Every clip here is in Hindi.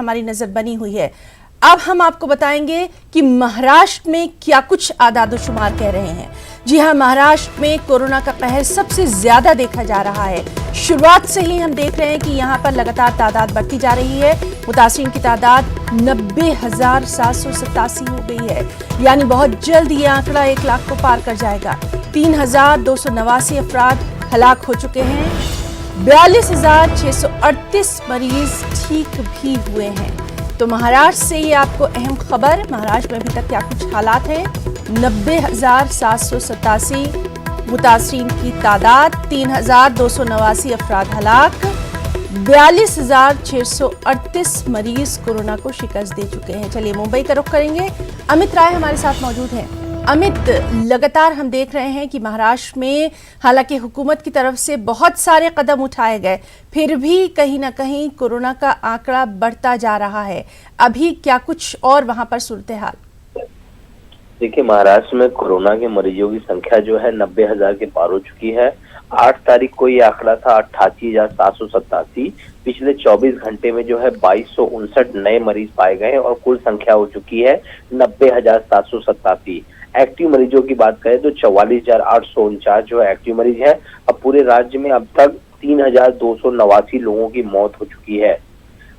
हमारी नजर बनी हुई है। अब हम आपको बताएंगे कि महाराष्ट्र में क्या कुछ आदाद-ओ-शुमार कह रहे हैं। जी हां, महाराष्ट्र में कोरोना का कहर सबसे ज्यादा देखा जा रहा है। शुरुआत से ही हम देख रहे हैं कि यहां पर लगातार तादाद बढ़ती जा रही है। मुतासिरीन की तादाद 90,787 हो गई है, यानी बहुत जल्द ये आंकड़ा 1 लाख को पार कर जाएगा। 3,289 अफराद हलाक हो चुके हैं। 42,638 मरीज ठीक भी हुए हैं। तो महाराष्ट्र से ये आपको अहम खबर। महाराष्ट्र में अभी तक क्या कुछ हालात हैं। 90,787 मुतासिरीन की तादाद, 3,289 अफराद हलाक, 42,638 मरीज कोरोना को शिकस्त दे चुके हैं। चलिए मुंबई का रुख करेंगे। अमित राय हमारे साथ मौजूद हैं। अमित, लगातार हम देख रहे हैं कि महाराष्ट्र में हालांकि हुकूमत की तरफ से बहुत सारे कदम उठाए गए, फिर भी कहीं ना कहीं कोरोना का आंकड़ा बढ़ता जा रहा है। अभी क्या कुछ और वहां पर सूरत हाल? देखिए, महाराष्ट्र में कोरोना के मरीजों की संख्या जो है 90,000 के पार हो चुकी है। 8 तारीख को ये आंकड़ा था 88,787। पिछले 24 घंटे में जो है 2259 नए मरीज पाए गए और कुल संख्या हो चुकी है 90,787। एक्टिव मरीजों की बात करें तो 44,849 जो है एक्टिव मरीज है। अब पूरे राज्य में अब तक 3,289 लोगों की मौत हो चुकी है।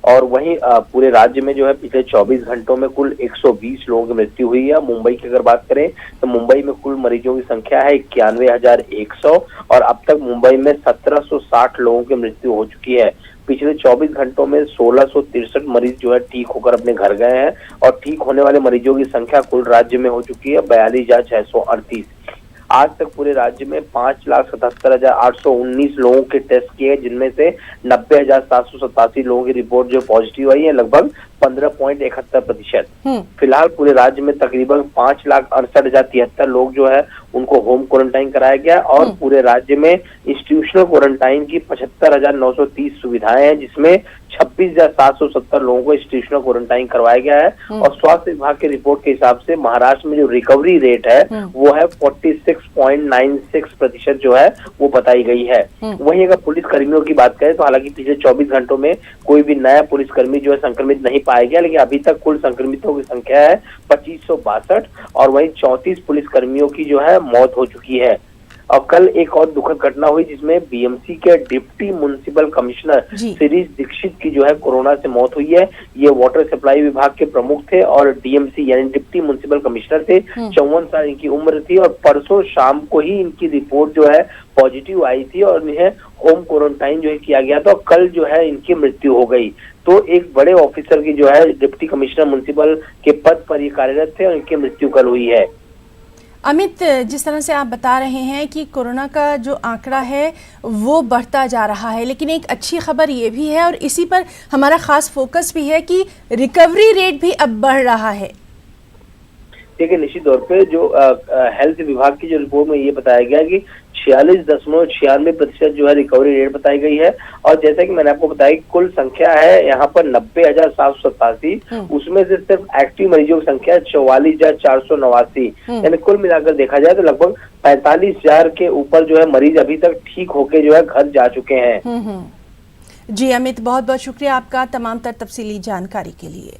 और वहीं पूरे राज्य में जो है पिछले 24 घंटों में कुल 120 लोगों की मृत्यु हुई है। मुंबई की अगर बात करें तो मुंबई में कुल मरीजों की संख्या है 91,100 और अब तक मुंबई में 1,760 लोगों की मृत्यु हो चुकी है। पिछले 24 घंटों में 1,663 मरीज जो है ठीक होकर अपने घर गए हैं और ठीक होने वाले मरीजों की संख्या कुल राज्य में हो चुकी है 42,638। आज तक पूरे राज्य में 5,77,819 लोगों के टेस्ट किए, जिनमें से 90,787 लोगों की रिपोर्ट जो पॉजिटिव आई है, लगभग 15.71%। फिलहाल पूरे राज्य में तकरीबन 5,68,073 लोग जो है उनको होम क्वारंटाइन कराया गया और पूरे राज्य में इंस्टीट्यूशनल क्वारंटाइन की 75,930 सुविधाएं हैं, जिसमें 26,770 लोगों को इंस्टीट्यूशनल क्वारंटाइन करवाया गया है। और स्वास्थ्य विभाग की रिपोर्ट के हिसाब से महाराष्ट्र में जो रिकवरी रेट है वो है 46.96% जो है वो बताई गई है। वहीं अगर पुलिस कर्मियों की बात करें तो हालांकि पिछले 24 घंटों में कोई भी नया पुलिसकर्मी जो है संक्रमित नहीं पाया गया, लेकिन अभी तक कुल संक्रमितों की संख्या है 2562 और वहीं 34 पुलिसकर्मियों की जो है मौत हो चुकी है। और कल एक और दुखद घटना हुई जिसमें बीएमसी के deputy municipal commissioner Shirish Dixit की जो है कोरोना से मौत हुई है। ये वाटर सप्लाई विभाग के प्रमुख थे और डीएमसी यानी डिप्टी म्युनिसिपल कमिश्नर थे। 54 साल इनकी उम्र थी और परसों शाम को ही इनकी रिपोर्ट जो है पॉजिटिव आई थी और इन्हें होम क्वारंटाइन जो है किया गया था और कल जो है इनकी मृत्यु हो गई। तो एक बड़े ऑफिसर की जो है डिप्टी कमिश्नर म्युनिसिपल के पद पर ये कार्यरत थे और इनकी मृत्यु कल हुई है। अमित, जिस तरह से आप बता रहे हैं कि कोरोना का जो आंकड़ा है वो बढ़ता जा रहा है, लेकिन एक अच्छी खबर ये भी है और इसी पर हमारा खास फोकस भी है कि रिकवरी रेट भी अब बढ़ रहा है। देखिए, निश्चित तौर पे जो हेल्थ विभाग की जो रिपोर्ट में ये बताया गया कि 46.96% जो है रिकवरी रेट बताई गई है। और जैसा कि मैंने आपको बताया कि कुल संख्या है यहाँ पर 90,787, उसमें से सिर्फ एक्टिव मरीजों की संख्या 44,489, यानी कुल मिलाकर देखा जाए तो लगभग 45,000 के ऊपर जो है मरीज अभी तक ठीक होके जो है घर जा चुके हैं। जी अमित, बहुत बहुत शुक्रिया आपका तमाम तर तफसीली जानकारी के लिए।